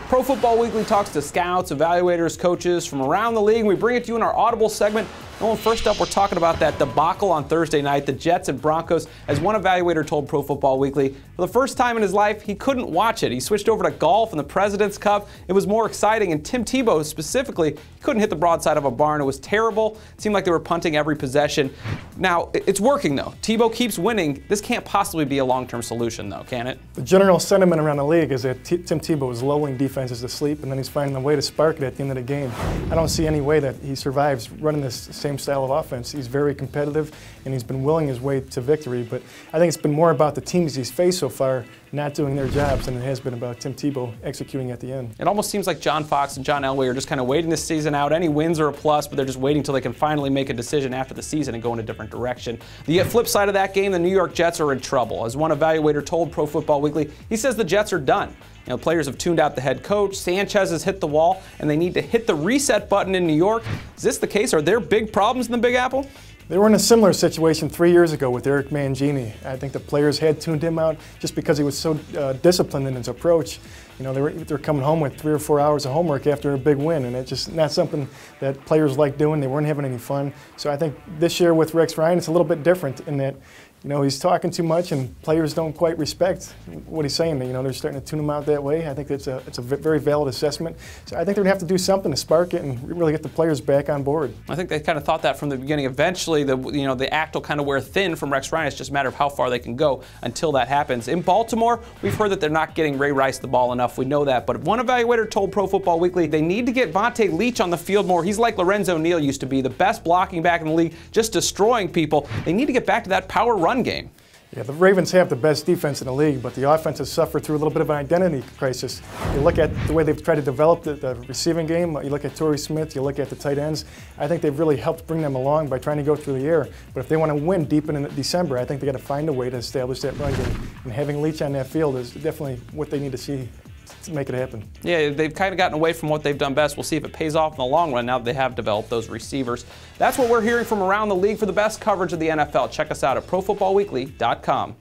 Pro Football Weekly talks to scouts, evaluators, coaches from around the league. We bring it to you in our Audible segment. And first up, we're talking about that debacle on Thursday night, the Jets and Broncos. As one evaluator told Pro Football Weekly, for the first time in his life, he couldn't watch it. He switched over to golf and the President's Cup. It was more exciting, and Tim Tebow specifically, he couldn't hit the broadside of a barn. It was terrible. It seemed like they were punting every possession. Now, it's working, though. Tebow keeps winning. This can't possibly be a long-term solution, though, can it? The general sentiment around the league is that Tim Tebow is lulling defenses to sleep, and then he's finding a way to spark it at the end of the game. I don't see any way that he survives running this same style of offense. He's very competitive, and he's been willing his way to victory. But I think it's been more about the teams he's faced so far not doing their jobs than it has been about Tim Tebow executing at the end. It almost seems like John Fox and John Elway are just kind of waiting this season out. Any wins are a plus, but they're just waiting until they can finally make a decision after the season and go in a different direction. The flip side of that game, the New York Jets are in trouble. As one evaluator told Pro Football Weekly, he says the Jets are done. You know, players have tuned out the head coach, Sanchez has hit the wall, and they need to hit the reset button in New York. Is this the case? Are there big problems in the Big Apple? They were in a similar situation 3 years ago with Eric Mangini. I think the players had tuned him out just because he was so disciplined in his approach. You know, they're coming home with 3 or 4 hours of homework after a big win, and it's just not something that players like doing. They weren't having any fun. So I think this year with Rex Ryan, it's a little bit different in that, you know, he's talking too much and players don't quite respect what he's saying. You know, they're starting to tune him out that way. I think it's a very valid assessment. So I think they're going to have to do something to spark it and really get the players back on board. I think they kind of thought that from the beginning. Eventually, the act will kind of wear thin from Rex Ryan. It's just a matter of how far they can go until that happens. In Baltimore, we've heard that they're not getting Ray Rice the ball enough. We know that. But one evaluator told Pro Football Weekly they need to get Vontae Leach on the field more. He's like Lorenzo Neal used to be, the best blocking back in the league, just destroying people. They need to get back to that power run game. Yeah, the Ravens have the best defense in the league, but the offense has suffered through a little bit of an identity crisis. You look at the way they've tried to develop the receiving game, you look at Torrey Smith, you look at the tight ends, I think they've really helped bring them along by trying to go through the air. But if they want to win deep in December, I think they've got to find a way to establish that run game. And having Leach on that field is definitely what they need to see to make it happen. Yeah, they've kind of gotten away from what they've done best. We'll see if it pays off in the long run now that they have developed those receivers. That's what we're hearing from around the league. For the best coverage of the NFL, check us out at ProFootballWeekly.com.